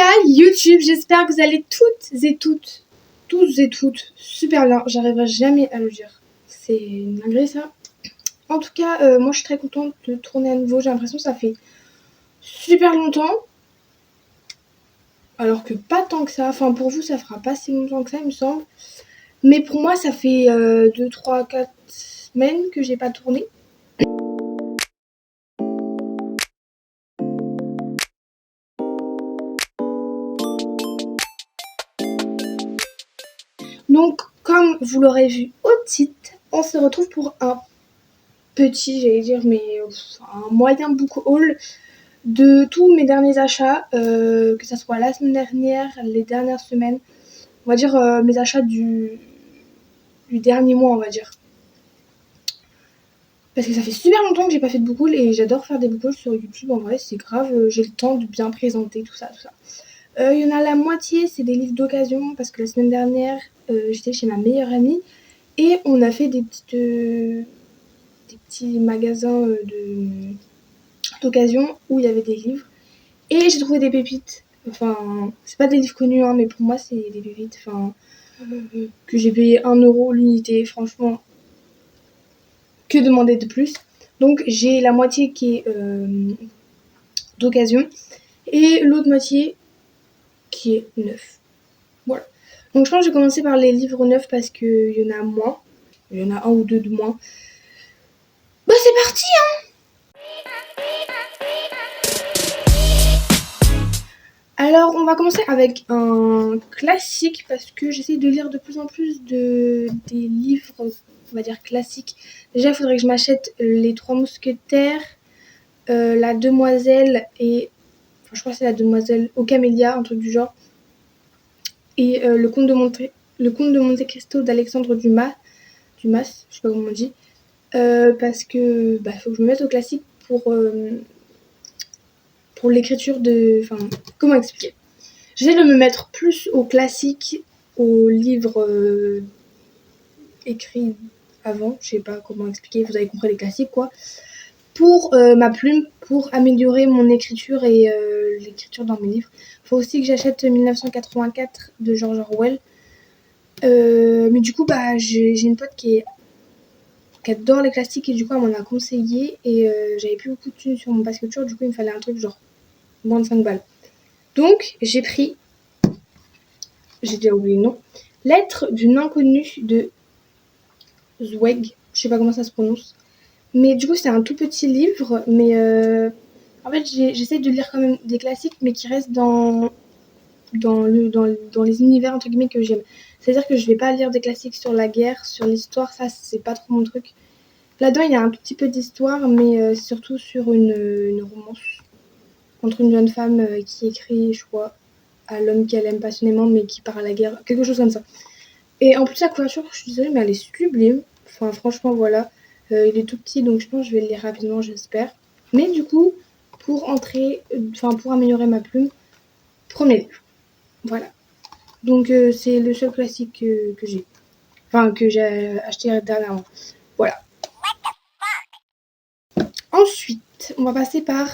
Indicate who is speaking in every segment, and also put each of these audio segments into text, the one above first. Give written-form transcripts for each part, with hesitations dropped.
Speaker 1: cas, YouTube, j'espère que vous allez tous et toutes super bien. J'arriverai jamais à le dire. C'est une dinguerie ça. En tout cas, moi je suis très contente de tourner à nouveau. J'ai l'impression que ça fait super longtemps. Alors que pas tant que ça. Enfin, pour vous, ça fera pas si longtemps que ça, il me semble. Mais pour moi, ça fait 2, 3, 4 semaines que j'ai pas tourné. Donc, comme vous l'aurez vu au titre, on se retrouve pour un petit, j'allais dire, mais un moyen book haul de tous mes derniers achats, que ça soit la semaine dernière, les dernières semaines, on va dire mes achats du dernier mois, on va dire. Parce que ça fait super longtemps que j'ai pas fait de book haul et j'adore faire des book hauls sur YouTube, en vrai c'est grave, j'ai le temps de bien présenter tout ça, tout ça. Il y en a la moitié, c'est des livres d'occasion, parce que la semaine dernière, j'étais chez ma meilleure amie et on a fait des petits magasins d'occasion où il y avait des livres. Et j'ai trouvé des pépites. Enfin, c'est pas des livres connus, hein, mais pour moi, c'est des pépites. Enfin, que j'ai payé 1 € l'unité. Franchement, que demander de plus? Donc, j'ai la moitié qui est d'occasion et l'autre moitié qui est neuf. Voilà. Donc, je pense que je vais commencer par les livres neufs parce qu'il y en a moins. Il y en a un ou deux de moins. Bah, c'est parti, hein! Alors, on va commencer avec un classique parce que j'essaie de lire de plus en plus des livres, on va dire classiques. Déjà, il faudrait que je m'achète Les Trois Mousquetaires, La Demoiselle et... Enfin, je crois que c'est La Demoiselle aux Camélias, un truc du genre. Et le Comte de Monte Cristo d'Alexandre Dumas, je sais pas comment on dit. Parce que faut que je me mette au classique pour l'écriture de... Enfin, comment expliquer? J'essaie de me mettre plus au classique, aux livres écrits avant, je sais pas comment expliquer, vous avez compris les classiques quoi, pour ma plume, pour améliorer mon écriture et l'écriture dans mes livres. Faut aussi que j'achète 1984 de George Orwell. Mais du coup, j'ai une pote qui adore les classiques et du coup, elle m'en a conseillé et j'avais plus beaucoup de thunes sur mon pass culture, du coup, il me fallait un truc genre moins de 5 balles. Donc, j'ai déjà oublié le nom, Lettre d'une inconnue de Zweig, je sais pas comment ça se prononce. Mais du coup, c'est un tout petit livre, mais en fait, j'essaie de lire quand même des classiques, mais qui restent dans les univers entre guillemets que j'aime. C'est-à-dire que je vais pas lire des classiques sur la guerre, sur l'histoire, ça c'est pas trop mon truc. Là-dedans, il y a un tout petit peu d'histoire, mais surtout sur une romance entre une jeune femme qui écrit, je crois, à l'homme qu'elle aime passionnément, mais qui part à la guerre, quelque chose comme ça. Et en plus, la couverture, je suis désolée, mais elle est sublime. Enfin, franchement, voilà. Il est tout petit, donc je pense que je vais le lire rapidement, j'espère. Mais du coup, pour améliorer ma plume, premier livre. Voilà. Donc, c'est le seul classique que j'ai. Enfin, que j'ai acheté dernièrement. Voilà. Ensuite, on va passer par...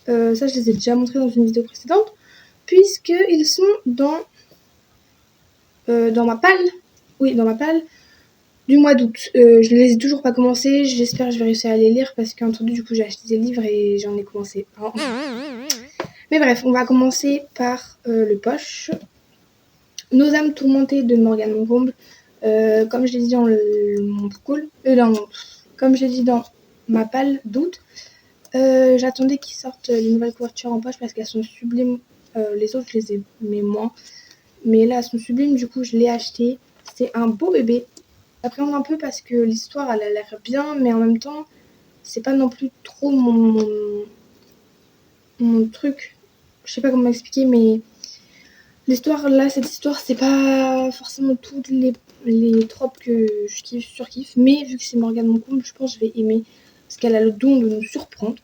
Speaker 1: ça, je les ai déjà montrés dans une vidéo précédente. Puisqu'ils sont dans ma palle. Oui, dans ma palle. Du mois d'août. Je ne les ai toujours pas commencés. J'espère que je vais réussir à les lire parce qu'entendu, du coup, j'ai acheté des livres et j'en ai commencé un. Mais bref, on va commencer par le poche. Nos âmes tourmentées de Morgane Mongrombe. Comme je l'ai dit dans mon pool, comme j'ai dit dans ma palle d'août, j'attendais qu'ils sortent les nouvelles couvertures en poche parce qu'elles sont sublimes. Les autres, je les aimais moins. Mais là, elles sont sublimes, du coup, je l'ai acheté. C'est un beau bébé. J'appréhende un peu parce que l'histoire, elle a l'air bien, mais en même temps, c'est pas non plus trop mon truc. Je sais pas comment expliquer, mais l'histoire, là, cette histoire, c'est pas forcément toutes les tropes que je surkiffe, mais vu que c'est Morgane Mongrombe, je pense que je vais aimer, parce qu'elle a le don de nous surprendre.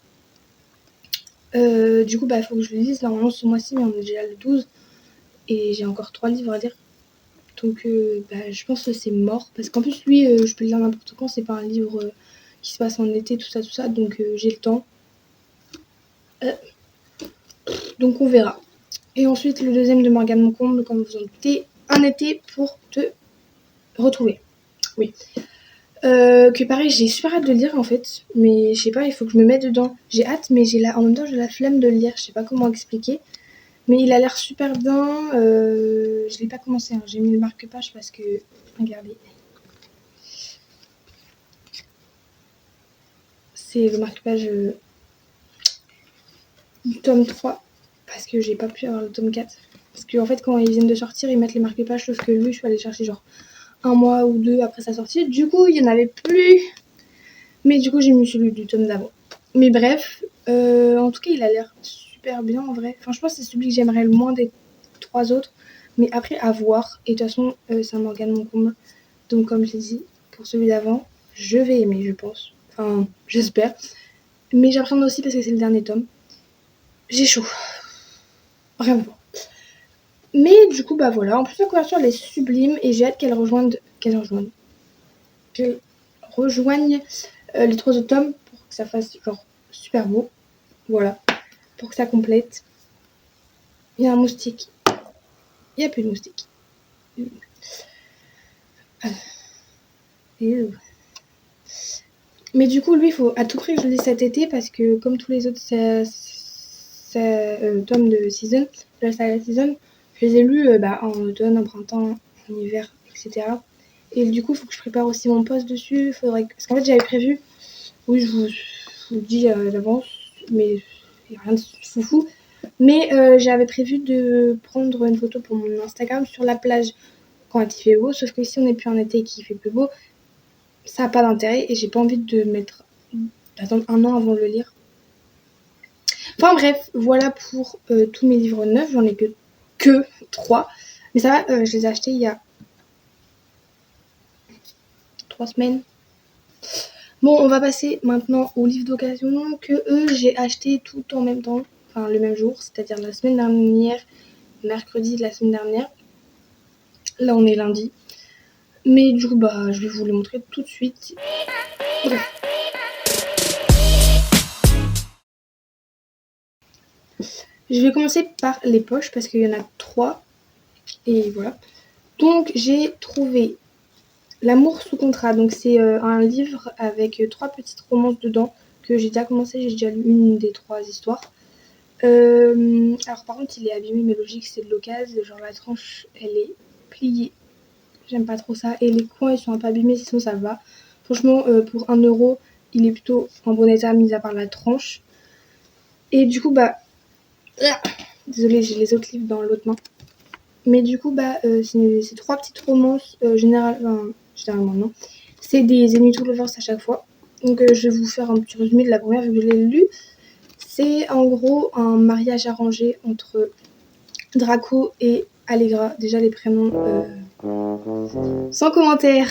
Speaker 1: Du coup, il faut que je le lise normalement ce mois-ci, mais on est déjà le 12, et j'ai encore 3 livres à lire. Donc, je pense que c'est mort, parce qu'en plus, lui, je peux le lire n'importe quand, c'est pas un livre qui se passe en été, tout ça, donc j'ai le temps. Donc on verra. Et ensuite le deuxième de Morgane Moncomble, comme vous en doutez, Un été pour te retrouver. Oui. Que pareil, j'ai super hâte de lire en fait, mais je sais pas, il faut que je me mette dedans. J'ai hâte, mais en même temps j'ai la flemme de le lire, je sais pas comment expliquer. Mais il a l'air super bien. Je l'ai pas commencé, hein. J'ai mis le marque-page parce que, regardez, c'est le marque-page du tome 3 parce que j'ai pas pu avoir le tome 4. Parce qu'en fait, quand ils viennent de sortir, ils mettent les marque-pages, sauf que lui, je suis allée chercher genre un mois ou deux après sa sortie. Du coup, il y en avait plus. Mais du coup, j'ai mis celui du tome d'avant. Mais bref, en tout cas, il a l'air super bien en vrai. Enfin, je pense que c'est celui que j'aimerais le moins des 3 autres. Mais après, à voir. Et de toute façon, c'est un Morgane Moncomble. Donc, comme j'ai dit, pour celui d'avant, je vais aimer, je pense. Enfin, j'espère. Mais j'appréhende aussi parce que c'est le dernier tome. J'ai chaud. Vraiment. Mais du coup, bah voilà. En plus, la couverture, elle est sublime. Et j'ai hâte qu'elle rejoigne les 3 autres tomes pour que ça fasse genre super beau. Voilà. Pour que ça complète. Il y a un moustique. Il n'y a plus de moustique. Mais du coup, lui, il faut à tout prix que je le lise cet été parce que, comme tous les autres tomes de Season, de la saga Season, je les ai lus en automne, en printemps, en hiver, etc. Et du coup, il faut que je prépare aussi mon post dessus. Parce qu'en fait, j'avais prévu, oui, je vous le dis d'avance, mais il n'y a rien de foufou. Mais j'avais prévu de prendre une photo pour mon Instagram sur la plage quand il fait beau, sauf que si on n'est plus en été et qu'il fait plus beau, ça n'a pas d'intérêt et j'ai pas envie d'attendre un an avant de le lire. Enfin bref, voilà pour tous mes livres neufs, j'en ai que 3. Mais ça va, je les ai achetés il y a 3 semaines. Bon, on va passer maintenant aux livres d'occasion que j'ai achetés tout en même temps, enfin le même jour, c'est-à-dire la semaine dernière, mercredi de la semaine dernière. Là on est lundi. Mais du coup, bah, je vais vous les montrer tout de suite. Bref. Je vais commencer par les poches parce qu'il y en a 3. Et voilà. Donc, j'ai trouvé L'amour sous contrat. Donc, c'est un livre avec 3 petites romances dedans que j'ai déjà commencé. J'ai déjà lu une des 3 histoires. Alors, par contre, il est abîmé, mais logique, c'est de l'occasion. Genre, la tranche, elle est pliée. J'aime pas trop ça. Et les coins, ils sont un peu abîmés, sinon ça va. Franchement, pour 1€, il est plutôt en bon état, mis à part la tranche. Et du coup, bah. Désolée, j'ai les autres livres dans l'autre main. Mais du coup, bah, c'est 3 petites romances, généralement non. C'est des Enemy to Lovers à chaque fois. Donc, je vais vous faire un petit résumé de la première vu que je l'ai lu. C'est en gros un mariage arrangé entre Draco et Allegra. Déjà, les prénoms sans commentaire.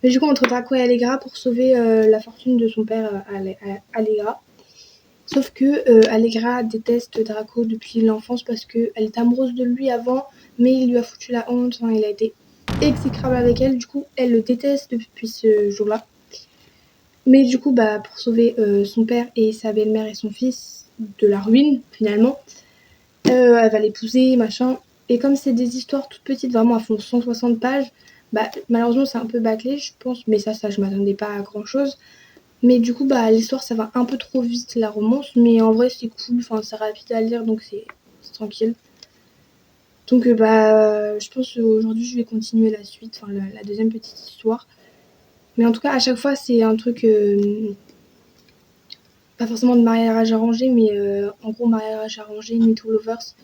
Speaker 1: Mais du coup, entre Draco et Allegra pour sauver la fortune de son père, Allegra. Sauf que Allegra déteste Draco depuis l'enfance parce qu'elle est amoureuse de lui avant, mais il lui a foutu la honte. Enfin, il a été exécrable avec elle. Du coup, elle le déteste depuis ce jour-là. Mais du coup, bah, pour sauver son père et sa belle-mère et son fils de la ruine, finalement, elle va l'épouser, machin. Et comme c'est des histoires toutes petites, vraiment, elles font 160 pages, bah, malheureusement, c'est un peu bâclé, je pense. Mais ça, je m'attendais pas à grand-chose. Mais du coup, bah, l'histoire, ça va un peu trop vite, la romance. Mais en vrai, c'est cool. Enfin, c'est rapide à lire, donc c'est tranquille. Donc, bah, je pense qu'aujourd'hui, je vais continuer la suite. Enfin, la deuxième petite histoire. Mais en tout cas, à chaque fois, c'est un truc... pas forcément de mariage arrangé, mais en gros, mariage arrangé, Me Too Lovers.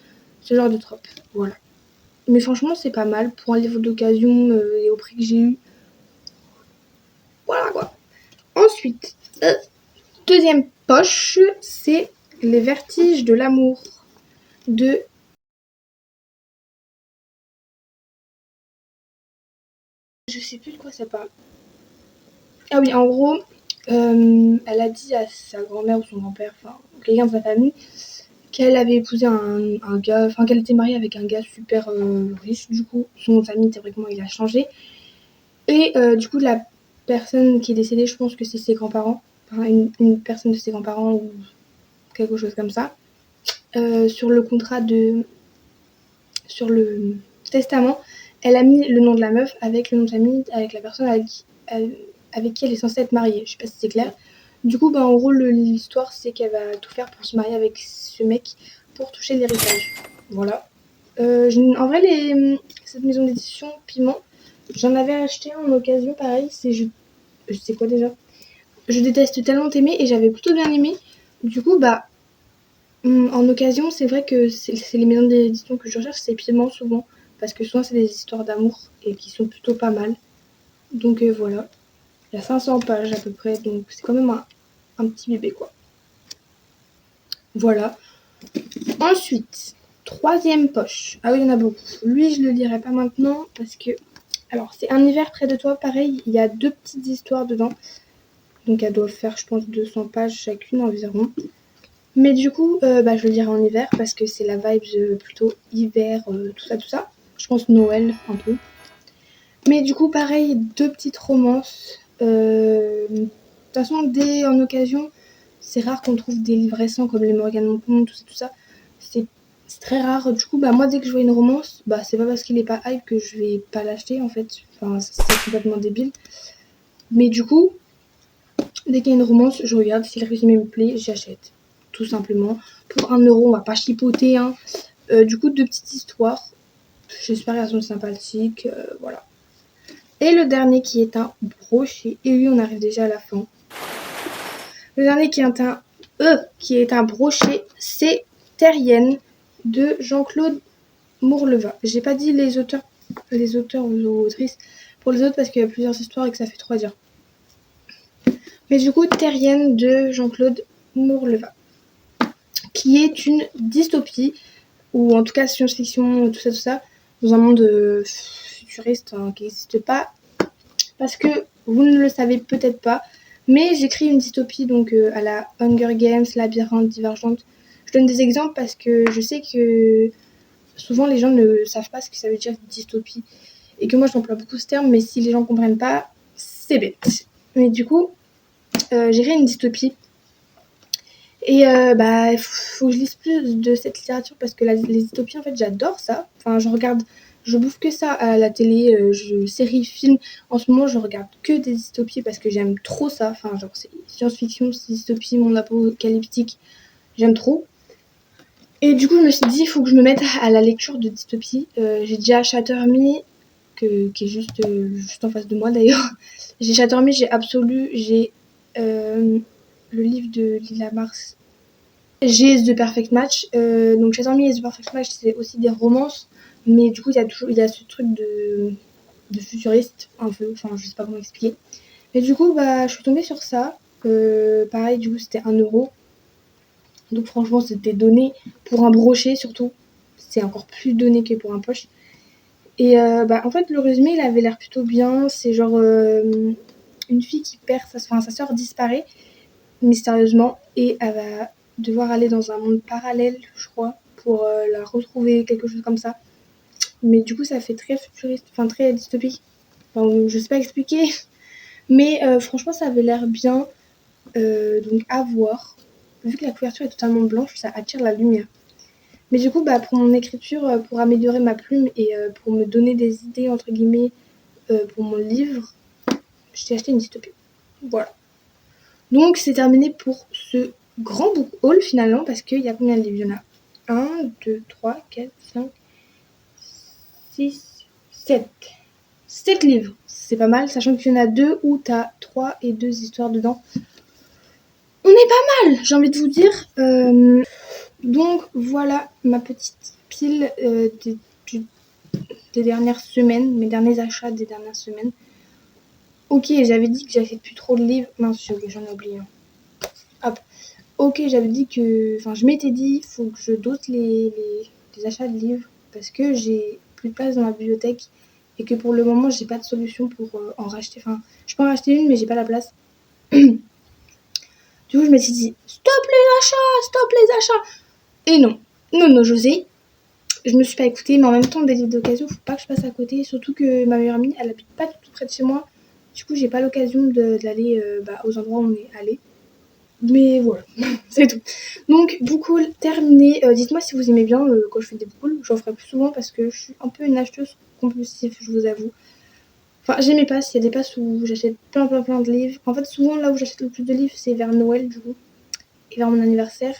Speaker 1: Ce genre de trope. Voilà. Mais franchement, c'est pas mal. Pour un livre d'occasion et au prix que j'ai eu. Voilà, quoi. Ensuite... deuxième poche, c'est Les vertiges de l'amour de... Je sais plus de quoi ça parle. Ah oui, en gros, elle a dit à sa grand-mère ou son grand-père, enfin quelqu'un de sa famille, qu'elle avait épousé un gars, enfin qu'elle était mariée avec un gars super riche. Du coup, son ami théoriquement il a changé. Et du coup, la personne qui est décédée, je pense que c'est ses grands-parents, enfin une personne de ses grands-parents ou quelque chose comme ça, sur le contrat de sur le testament, elle a mis le nom de la meuf avec le nom de famille, avec la personne avec qui elle est censée être mariée. Je sais pas si c'est clair. Du coup, en gros, l'histoire, c'est qu'elle va tout faire pour se marier avec ce mec pour toucher l'héritage. Voilà. En vrai, cette maison d'édition Piment, j'en avais acheté en occasion, pareil. Je sais quoi déjà. Je déteste tellement t'aimer et j'avais plutôt bien aimé. Du coup, en occasion, c'est vrai que c'est les maisons d'édition que je recherche, c'est Piment souvent. Parce que souvent, c'est des histoires d'amour et qui sont plutôt pas mal. Donc voilà. Il y a 500 pages à peu près, donc c'est quand même un petit bébé, quoi. Voilà. Ensuite, troisième poche. Ah oui, il y en a beaucoup. Lui, je le lirai pas maintenant parce que... Alors, c'est Un hiver près de toi, pareil. Il y a 2 petites histoires dedans. Donc, elles doivent faire, je pense, 200 pages chacune environ. Mais du coup, je le lirai en hiver parce que c'est la vibe plutôt hiver, tout ça. Je pense Noël, un peu. Mais du coup, pareil, 2 petites romances. De toute façon, dès en occasion, c'est rare qu'on trouve des livres récents comme les Morgan Monpont, tout ça. C'est très rare. Du coup, moi, dès que je vois une romance, c'est pas parce qu'il est pas hype que je vais pas l'acheter, en fait. Enfin, c'est complètement débile. Mais du coup, dès qu'il y a une romance, je regarde. Si le résumé me plaît, j'achète. Tout simplement. Pour 1€, on va pas chipoter, hein. Du coup, 2 petites histoires. J'espère qu'elles sont sympathiques. Voilà. Et le dernier qui est un brochet. Et oui, on arrive déjà à la fin. Le dernier qui est un brochet, c'est Terrienne de Jean-Claude Mourleva. J'ai pas dit les auteurs ou autrices pour les autres parce qu'il y a plusieurs histoires et que ça fait trop à dire. Mais du coup, Terrienne de Jean-Claude Mourleva, qui est une dystopie, ou en tout cas science-fiction, tout ça, dans un monde futuriste qui n'existe pas. Parce que vous ne le savez peut-être pas, mais j'écris une dystopie donc à la Hunger Games, Labyrinthe, Divergente. Je donne des exemples parce que je sais que souvent les gens ne savent pas ce que ça veut dire dystopie et que moi j'emploie beaucoup ce terme, mais si les gens ne comprennent pas, c'est bête. Mais du coup, j'ai créé une dystopie et faut que je lise plus de cette littérature parce que les dystopies en fait j'adore ça. Enfin je bouffe que ça à la télé, séries, films. En ce moment, je regarde que des dystopies parce que j'aime trop ça. Enfin, genre, c'est science-fiction, c'est dystopie, monde apocalyptique. J'aime trop. Et du coup, je me suis dit, il faut que je me mette à la lecture de dystopie. J'ai déjà Shatter Me, qui est juste en face de moi d'ailleurs. J'ai Shatter Me, j'ai Absolu, j'ai le livre de Lila Mars. J'ai The Perfect Match. Donc, Shatter Me et The Perfect Match, c'est aussi des romances. Mais du coup, il y a ce truc de futuriste, un peu. Enfin, je sais pas comment expliquer. Mais du coup, je suis tombée sur ça. Pareil, du coup, c'était 1€. Donc, franchement, c'était donné pour un brochet, surtout. C'est encore plus donné que pour un poche. Et en fait, le résumé, il avait l'air plutôt bien. C'est genre une fille qui perd sa sœur disparaît mystérieusement et elle va devoir aller dans un monde parallèle, je crois, pour la retrouver, quelque chose comme ça. Mais du coup, ça fait très futuriste, enfin très dystopique. Enfin, je sais pas expliquer, mais franchement, ça avait l'air bien. Donc à voir. Vu que la couverture est totalement blanche, ça attire la lumière. Mais du coup, pour mon écriture, pour améliorer ma plume et pour me donner des idées, entre guillemets, pour mon livre, j'ai acheté une dystopie. Voilà. Donc c'est terminé pour ce grand book haul finalement, parce qu'il y a combien de livres? Il y en a 1, 2, 3, 4, 5, 6, 7. 7 livres. C'est pas mal, sachant qu'il y en a 2 où t'as 3 et 2 histoires dedans. On est pas mal, j'ai envie de vous dire. Donc voilà ma petite pile des dernières semaines, mes derniers achats des dernières semaines. Ok, j'avais dit que j'achète plus trop de livres. Mince, ok, j'en ai oublié un. Hop. Ok, j'avais dit que... Enfin, je m'étais dit, il faut que je dose les achats de livres parce que j'ai plus de place dans ma bibliothèque et que pour le moment, j'ai pas de solution pour en racheter. Enfin, je peux en racheter une, mais j'ai pas la place. Du coup, je m'étais dit, stop les achats. Et non, José. Je me suis pas écoutée, mais en même temps, des livres d'occasion, faut pas que je passe à côté. Surtout que ma meilleure amie, elle habite pas du tout près de chez moi. Du coup, j'ai pas l'occasion d'aller aux endroits où on est allé. Mais voilà, c'est tout. Donc, book haul terminé. Dites-moi si vous aimez bien quand je fais des book hauls. J'en ferai plus souvent parce que je suis un peu une acheteuse compulsive, je vous avoue. Enfin, j'aimais pas, s'il y a des passes où j'achète plein de livres. En fait, souvent, là où j'achète le plus de livres, c'est vers Noël, du coup, et vers mon anniversaire.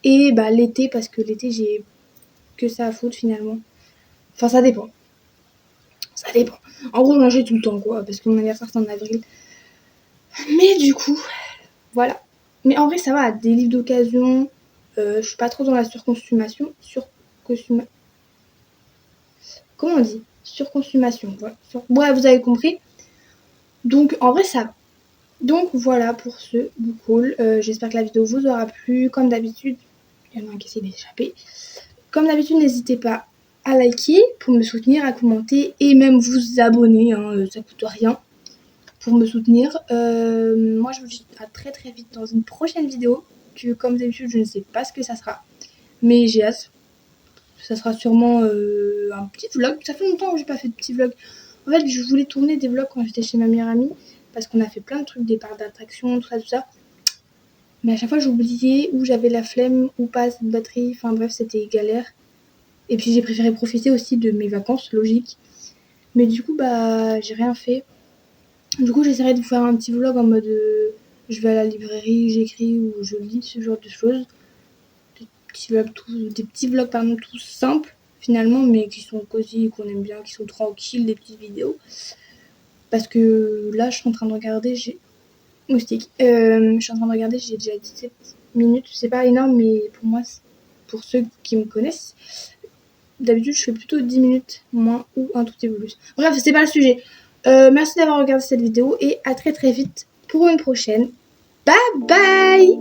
Speaker 1: Et bah, l'été, parce que l'été, j'ai que ça à foutre, finalement. Enfin, ça dépend. Ça dépend. En gros, j'en achète tout le temps, quoi, parce que mon anniversaire, c'est en avril. Mais du coup, voilà. Mais en vrai, ça va, des livres d'occasion. Je suis pas trop dans la surconsommation. Comment on dit? Surconsommation. Voilà. Ouais, vous avez compris. Donc, en vrai, ça va. Donc, voilà pour ce book haul. J'espère que la vidéo vous aura plu. Comme d'habitude, il y en a un qui essaie d'échapper. Comme d'habitude, n'hésitez pas à liker pour me soutenir, à commenter et même vous abonner. Hein, ça coûte rien pour me soutenir. Moi, je vous dis à très vite dans une prochaine vidéo. Que comme d'habitude, je ne sais pas ce que ça sera. Mais j'ai hâte. Ça sera sûrement un petit vlog. Ça fait longtemps que j'ai pas fait de petit vlog. En fait, je voulais tourner des vlogs quand j'étais chez ma meilleure amie. Parce qu'on a fait plein de trucs, des parcs d'attractions, tout ça. Mais à chaque fois, j'oubliais ou j'avais la flemme ou pas assez de batterie. Enfin bref, c'était galère. Et puis j'ai préféré profiter aussi de mes vacances, logique. Mais du coup, bah, j'ai rien fait. Du coup, j'essaierai de vous faire un petit vlog en mode je vais à la librairie, j'écris ou je lis, ce genre de choses. Des petits vlogs pardon, tout simples finalement, mais qui sont cosy, qu'on aime bien, qui sont tranquilles, des petites vidéos. Parce que là, je suis en train de regarder, j'ai moustique. Je suis en train de regarder, j'ai déjà 17 minutes. C'est pas énorme, mais pour moi, pour ceux qui me connaissent, d'habitude, je fais plutôt 10 minutes moins ou un tout petit peu plus. Bref, c'est pas le sujet. Merci d'avoir regardé cette vidéo et à très vite pour une prochaine. Bye bye!